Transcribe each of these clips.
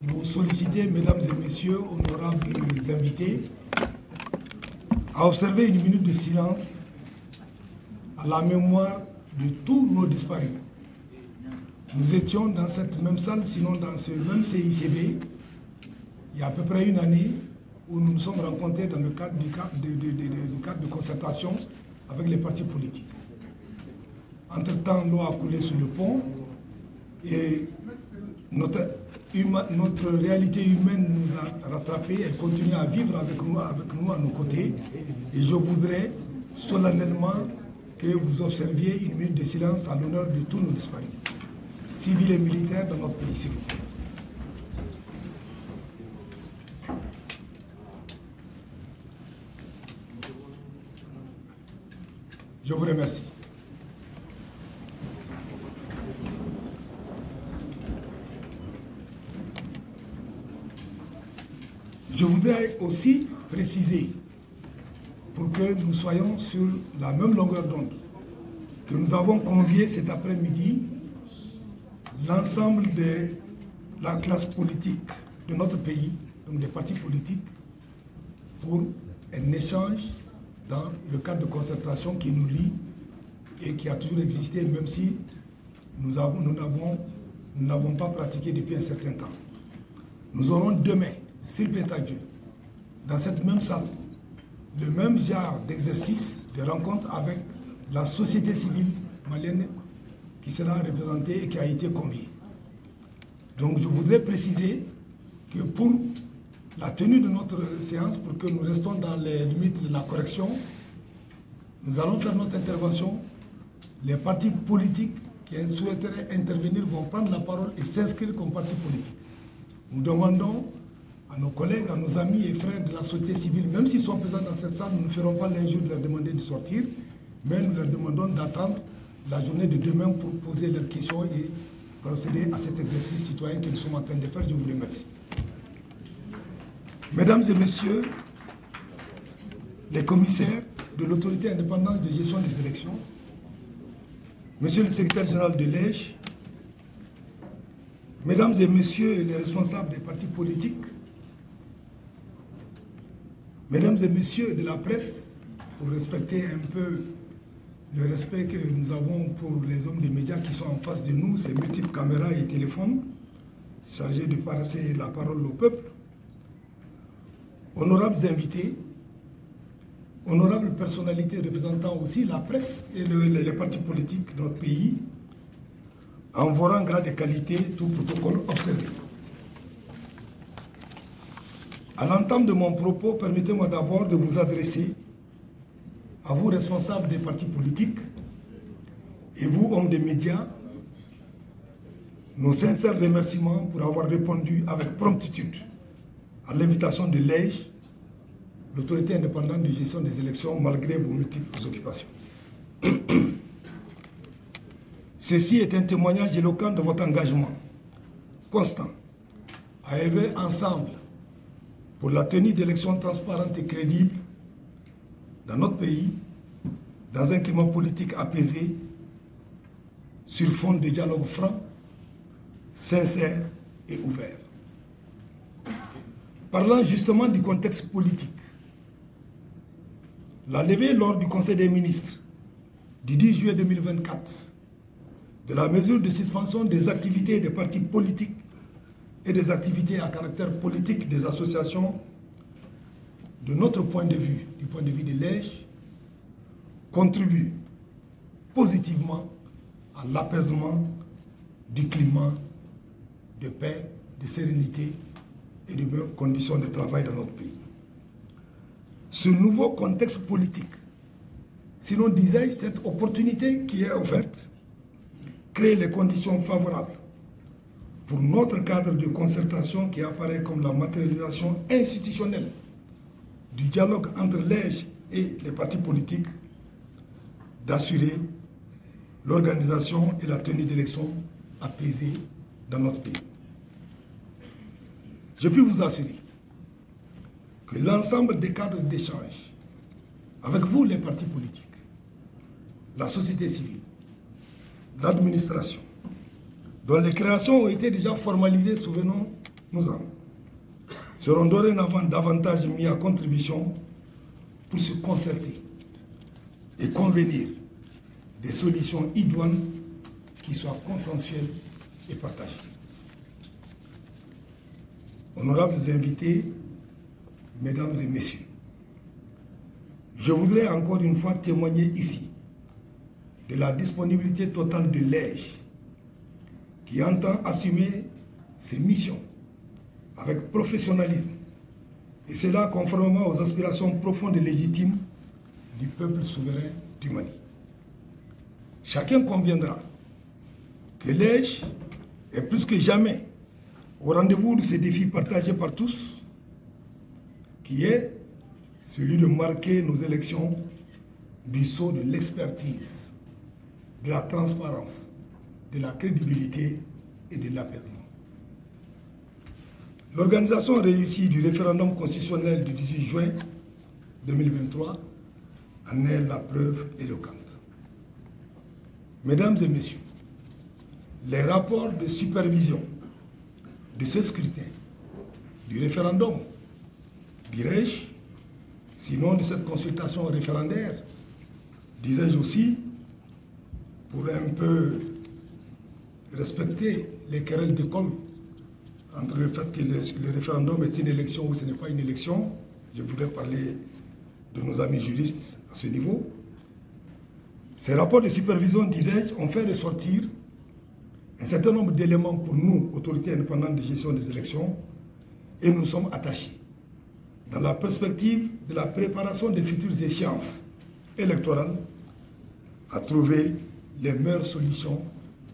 vous solliciter, mesdames et messieurs, honorables invités, à observer une minute de silence à la mémoire de tous nos disparus. Nous étions dans cette même salle, sinon dans ce même CICB, il y a à peu près une année, où nous nous sommes rencontrés dans le cadre de concertation avec les partis politiques. Entre-temps, l'eau a coulé sous le pont et notre réalité humaine nous a rattrapés. Elle continue à vivre avec nous à nos côtés. Et je voudrais solennellement que vous observiez une minute de silence à l'honneur de tous nos disparus, civils et militaires dans notre pays, s'il vous plaît. Je vous remercie. Je voudrais aussi préciser, pour que nous soyons sur la même longueur d'onde, que nous avons convié cet après-midi l'ensemble de la classe politique de notre pays, donc des partis politiques, pour un échange dans le cadre de concertation qui nous lie et qui a toujours existé, même si nous n'avons pas pratiqué depuis un certain temps. Nous aurons demain, s'il plaît à Dieu, dans cette même salle, le même genre d'exercice, de rencontre avec la société civile malienne qui sera représentée et qui a été conviée. Donc je voudrais préciser que pour la tenue de notre séance, pour que nous restons dans les limites de la correction, nous allons faire notre intervention. Les partis politiques qui souhaiteraient intervenir vont prendre la parole et s'inscrire comme partis politiques. Nous demandons à nos collègues, à nos amis et frères de la société civile, même s'ils sont présents dans cette salle, nous ne ferons pas l'injure de leur demander de sortir, mais nous leur demandons d'attendre la journée de demain pour poser leurs questions et procéder à cet exercice citoyen que nous sommes en train de faire. Je vous remercie. Mesdames et messieurs, les commissaires de l'autorité indépendante de gestion des élections, monsieur le secrétaire général de l'EJ, mesdames et messieurs les responsables des partis politiques, mesdames et messieurs de la presse, pour respecter un peu le respect que nous avons pour les hommes des médias qui sont en face de nous, ces multiples caméras et téléphones, chargés de passer la parole au peuple, honorables invités, honorables personnalités représentant aussi la presse et les partis politiques de notre pays, en vos rangs, grades et qualités, tout protocole observé. À l'entame de mon propos, permettez-moi d'abord de vous adresser à vous responsables des partis politiques et vous, hommes des médias, nos sincères remerciements pour avoir répondu avec promptitude à l'invitation de l'EJ, l'autorité indépendante de gestion des élections, malgré vos multiples occupations. Ceci est un témoignage éloquent de votre engagement constant à œuvrer ensemble pour la tenue d'élections transparentes et crédibles dans notre pays, dans un climat politique apaisé, sur fond de dialogue franc, sincère et ouvert. Parlant justement du contexte politique, la levée lors du Conseil des ministres du 10 juillet 2024 de la mesure de suspension des activités des partis politiques et des activités à caractère politique des associations, de notre point de vue, du point de vue de l'EJ, contribue positivement à l'apaisement du climat de paix, de sérénité et de meilleures conditions de travail dans notre pays. Ce nouveau contexte politique, sinon disais-je, cette opportunité qui est offerte, crée les conditions favorables pour notre cadre de concertation qui apparaît comme la matérialisation institutionnelle du dialogue entre l'EJ et les partis politiques, d'assurer l'organisation et la tenue d'élections apaisées dans notre pays. Je puis vous assurer que l'ensemble des cadres d'échange avec vous, les partis politiques, la société civile, l'administration, dont les créations ont été déjà formalisées, souvenons, nous en seront dorénavant davantage mis à contribution pour se concerter et convenir des solutions idoines qui soient consensuelles et partagées. Honorables invités, mesdames et messieurs, je voudrais encore une fois témoigner ici de la disponibilité totale de l'EJ qui entend assumer ses missions avec professionnalisme, et cela conformément aux aspirations profondes et légitimes du peuple souverain du Mali. Chacun conviendra que l'EJ est plus que jamais au rendez-vous de ces défis partagés par tous, qui est celui de marquer nos élections du sceau de l'expertise, de la transparence, de la crédibilité et de l'apaisement. L'organisation réussie du référendum constitutionnel du 18 juin 2023 en est la preuve éloquente. Mesdames et messieurs, les rapports de supervision de ce scrutin, du référendum, dirais-je, sinon de cette consultation référendaire, disais-je aussi, pour un peu respecter les querelles d'école entre le fait que le référendum est une élection ou ce n'est pas une élection. Je voudrais parler de nos amis juristes à ce niveau. Ces rapports de supervision, disais-je, ont fait ressortir un certain nombre d'éléments pour nous, autorités indépendantes de gestion des élections, et nous sommes attachés, dans la perspective de la préparation des futures échéances électorales, à trouver les meilleures solutions,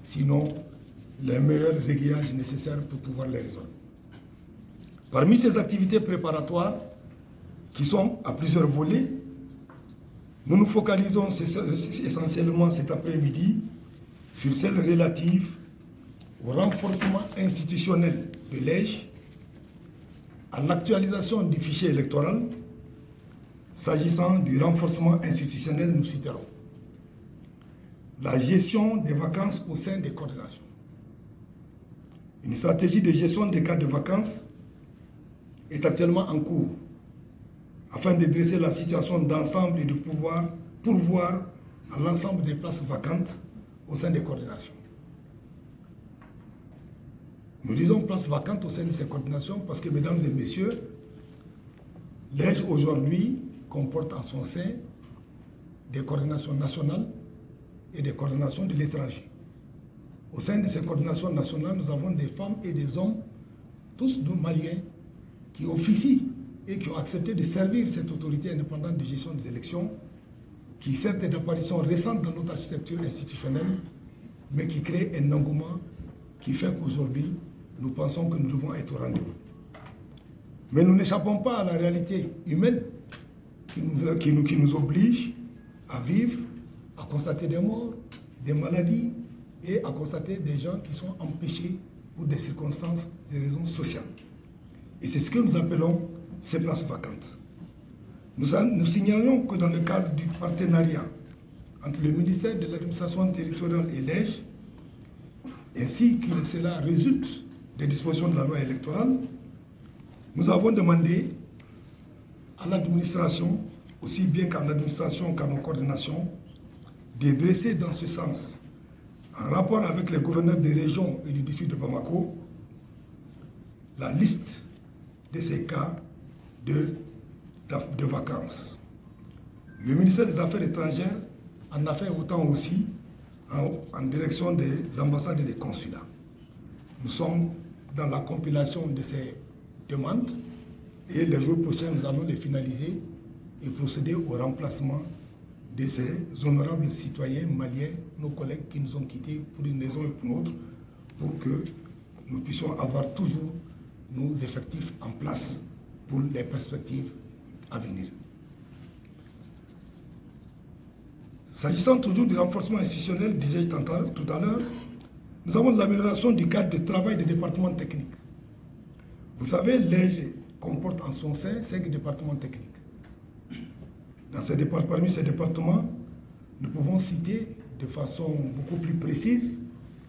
sinon les meilleurs aiguillages nécessaires pour pouvoir les résoudre. Parmi ces activités préparatoires, qui sont à plusieurs volets, nous nous focalisons essentiellement cet après-midi sur celles relatives au renforcement institutionnel de l'EJ, à l'actualisation du fichier électoral. S'agissant du renforcement institutionnel, nous citerons la gestion des vacances au sein des coordinations. Une stratégie de gestion des cas de vacances est actuellement en cours afin de dresser la situation d'ensemble et de pouvoir pourvoir à l'ensemble des places vacantes au sein des coordinations. Nous disons places vacantes au sein de ces coordinations parce que, mesdames et messieurs, l'EJ aujourd'hui comporte en son sein des coordinations nationales et des coordinations de l'étranger. Au sein de ces coordinations nationales, nous avons des femmes et des hommes, tous de Maliens, qui officient et qui ont accepté de servir cette autorité indépendante de gestion des élections, qui certes est d'apparition récente dans notre architecture institutionnelle, mais qui crée un engouement qui fait qu'aujourd'hui, nous pensons que nous devons être au rendez-vous. Mais nous n'échappons pas à la réalité humaine qui nous oblige à vivre, à constater des morts, des maladies et à constater des gens qui sont empêchés pour des circonstances, des raisons sociales. Et c'est ce que nous appelons ces places vacantes. Nous signalons que dans le cadre du partenariat entre le ministère de l'administration territoriale et l'EJ, ainsi que cela résulte des dispositions de la loi électorale, nous avons demandé à l'administration, aussi bien qu'à l'administration qu'à nos coordinations, de dresser dans ce sens, en rapport avec les gouverneurs des régions et du district de Bamako, la liste de ces cas de vacances. Le ministère des Affaires étrangères en a fait autant aussi en direction des ambassades et des consulats. Nous sommes dans la compilation de ces demandes et les jours prochains, nous allons les finaliser et procéder au remplacement de ces honorables citoyens maliens, nos collègues qui nous ont quittés pour une raison et pour une autre, pour que nous puissions avoir toujours nos effectifs en place pour les perspectives à venir. S'agissant toujours du renforcement institutionnel, disais-je tout à l'heure, nous avons l'amélioration du cadre de travail des départements techniques. Vous savez, l'EJ comporte en son sein 5 départements techniques. Parmi ces départements, nous pouvons citer de façon beaucoup plus précise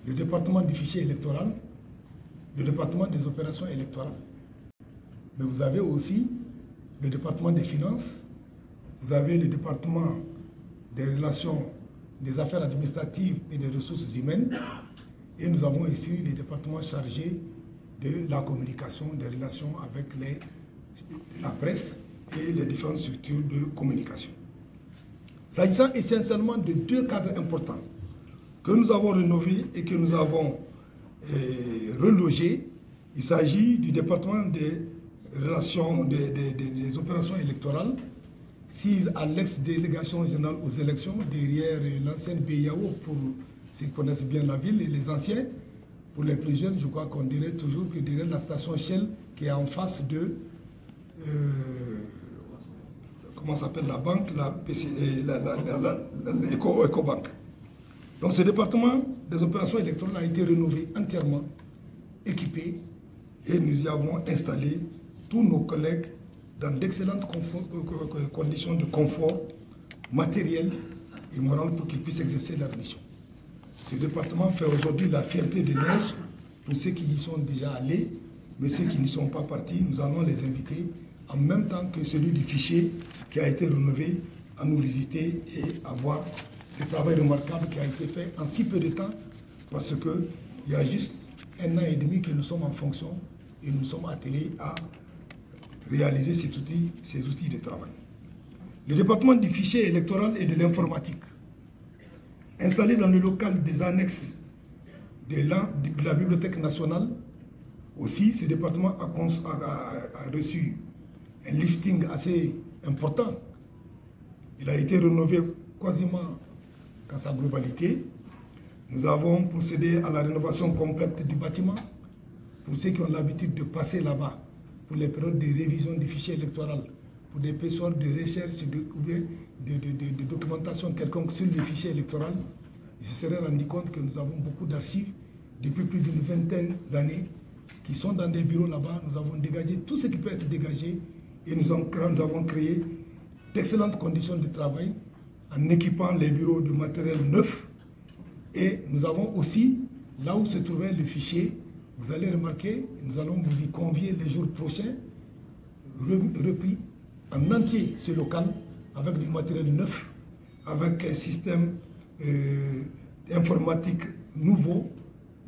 le département du fichier électoral, le département des opérations électorales. Mais vous avez aussi le département des finances, vous avez le département des relations, des affaires administratives et des ressources humaines, et nous avons ici les départements chargés de la communication, des relations avec la presse et les différentes structures de communication. S'agissant essentiellement de deux cadres importants que nous avons rénovés et que nous avons relogés, il s'agit du département des relations, des opérations électorales, sise à l'ex-délégation générale aux élections, derrière l'ancienne BIAO, pour ceux qui connaissent bien la ville, et les anciens. Pour les plus jeunes, je crois qu'on dirait toujours que derrière la station Shell, qui est en face de, comment s'appelle la banque, Ecobank. Donc ce département des opérations électorales a été rénové entièrement, équipé, et nous y avons installé tous nos collègues dans d'excellentes conditions de confort matériel et moral pour qu'ils puissent exercer leur mission. Ce département fait aujourd'hui la fierté de Liège pour ceux qui y sont déjà allés, mais ceux qui n'y sont pas partis, nous allons les inviter en même temps que celui du fichier qui a été rénové à nous visiter et à voir le travail remarquable qui a été fait en si peu de temps, parce qu'il y a juste 1 an et demi que nous sommes en fonction et nous sommes attelés à réaliser ces outils de travail. Le département du fichier électoral et de l'informatique, installé dans le local des annexes de la Bibliothèque nationale, aussi ce département a reçu un lifting assez important. Il a été rénové quasiment dans sa globalité. Nous avons procédé à la rénovation complète du bâtiment. Pour ceux qui ont l'habitude de passer là-bas, pour les périodes de révision du fichier électoral, pour des périodes de recherche, de documentation quelconque sur le fichier électoral, ils se seraient rendu compte que nous avons beaucoup d'archives depuis plus d'une vingtaine d'années qui sont dans des bureaux là-bas. Nous avons dégagé tout ce qui peut être dégagé et nous avons créé d'excellentes conditions de travail en équipant les bureaux de matériel neuf. Et nous avons aussi, là où se trouvait le fichier, vous allez remarquer, nous allons vous y convier les jours prochains, repris en entier ce local avec du matériel neuf, avec un système informatique nouveau.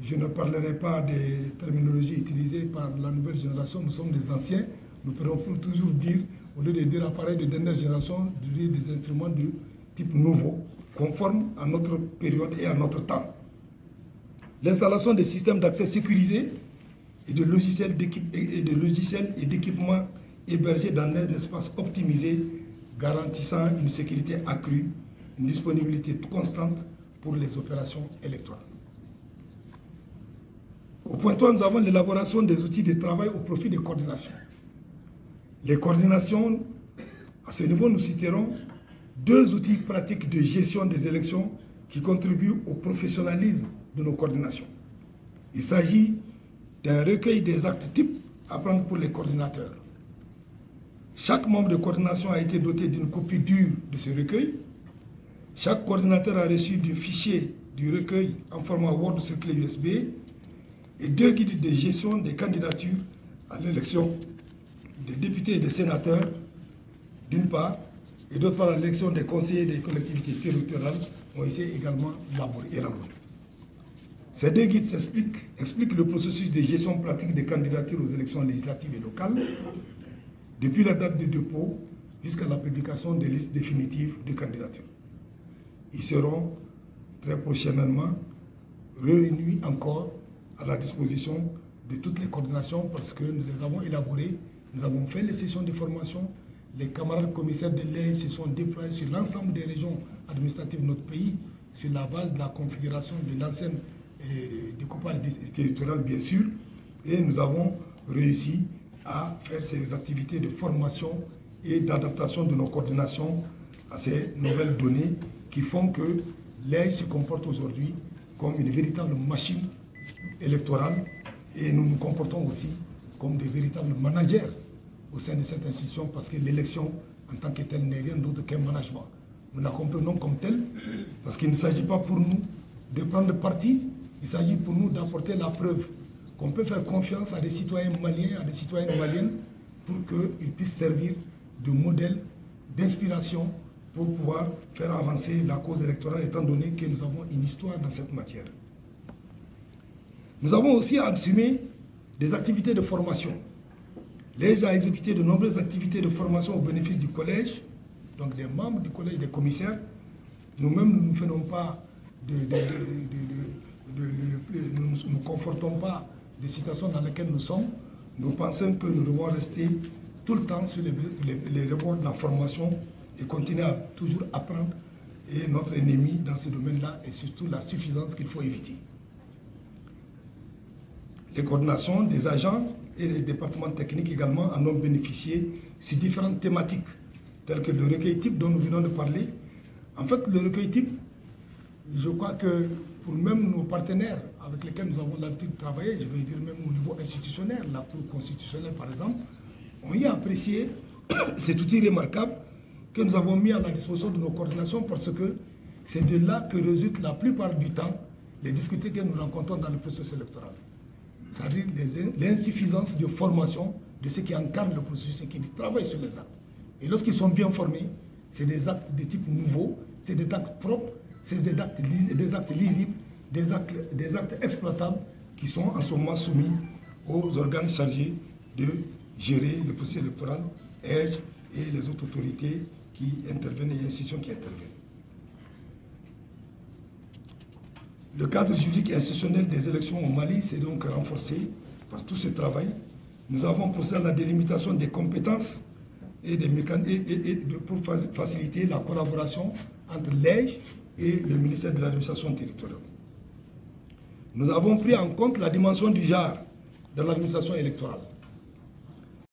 Je ne parlerai pas des terminologies utilisées par la nouvelle génération, nous sommes des anciens. Nous pourrons toujours dire, au lieu de dire appareil de dernière génération, de dire des instruments de type nouveau, conformes à notre période et à notre temps. L'installation des systèmes d'accès sécurisés et de logiciels et d'équipements hébergés dans un espace optimisé, garantissant une sécurité accrue, une disponibilité constante pour les opérations électorales. Au point 3, nous avons l'élaboration des outils de travail au profit des coordinations. Les coordinations, à ce niveau, nous citerons 2 outils pratiques de gestion des élections qui contribuent au professionnalisme de nos coordinations. Il s'agit d'un recueil des actes types à prendre pour les coordinateurs. Chaque membre de coordination a été doté d'une copie dure de ce recueil. Chaque coordinateur a reçu du fichier du recueil en format Word sur clé USB et 2 guides de gestion des candidatures à l'élection des députés et des sénateurs, d'une part, et d'autre part, l'élection des conseillers des collectivités territoriales ont été également élaborés. Ces 2 guides expliquent le processus de gestion pratique des candidatures aux élections législatives et locales, depuis la date de dépôt jusqu'à la publication des listes définitives de candidature. Ils seront très prochainement réunis encore à la disposition de toutes les coordinations parce que nous les avons élaborés, nous avons fait les sessions de formation. Les camarades commissaires de Liège se sont déployés sur l'ensemble des régions administratives de notre pays, sur la base de la configuration de l'ancienne découpage territorial, bien sûr. Et nous avons réussi à faire ces activités de formation et d'adaptation de nos coordinations à ces nouvelles données qui font que Liège se comporte aujourd'hui comme une véritable machine électorale et nous nous comportons aussi comme des véritables managers au sein de cette institution parce que l'élection en tant que telle n'est rien d'autre qu'un management. Nous la comprenons comme telle parce qu'il ne s'agit pas pour nous de prendre parti, il s'agit pour nous d'apporter la preuve qu'on peut faire confiance à des citoyens maliens, à des citoyennes maliennes, pour qu'ils puissent servir de modèle, d'inspiration, pour pouvoir faire avancer la cause électorale, étant donné que nous avons une histoire dans cette matière. Nous avons aussi assumé des activités de formation. L'EJ a exécuté de nombreuses activités de formation au bénéfice du collège, donc des membres du collège, des commissaires. Nous-mêmes, nous ne faisons pas nous ne confortons pas des situations dans lesquelles nous sommes. Nous pensons que nous devons rester tout le temps sur les rebords de la formation et continuer à toujours apprendre. Et notre ennemi dans ce domaine-là est surtout la suffisance qu'il faut éviter. Les coordinations des agents et les départements techniques également en ont bénéficié sur différentes thématiques, telles que le recueil type dont nous venons de parler. En fait, le recueil type, je crois que pour même nos partenaires avec lesquels nous avons l'habitude de travailler, je vais dire même au niveau institutionnel, la Cour constitutionnelle par exemple, on y a apprécié cet outil remarquable que nous avons mis à la disposition de nos coordinations parce que c'est de là que résultent la plupart du temps les difficultés que nous rencontrons dans le processus électoral. C'est-à-dire l'insuffisance de formation de ceux qui encadrent le processus et qui travaillent sur les actes. Et lorsqu'ils sont bien formés, c'est des actes de type nouveau, c'est des actes propres, c'est des actes lisibles, des actes exploitables qui sont en ce moment soumis aux organes chargés de gérer le processus électoral, EJ et les autres autorités qui interviennent et les institutions qui interviennent. Le cadre juridique et institutionnel des élections au Mali s'est donc renforcé par tout ce travail. Nous avons procédé à la délimitation des compétences et pour faciliter la collaboration entre l'EJ et le ministère de l'administration territoriale. Nous avons pris en compte la dimension du genre dans l'administration électorale.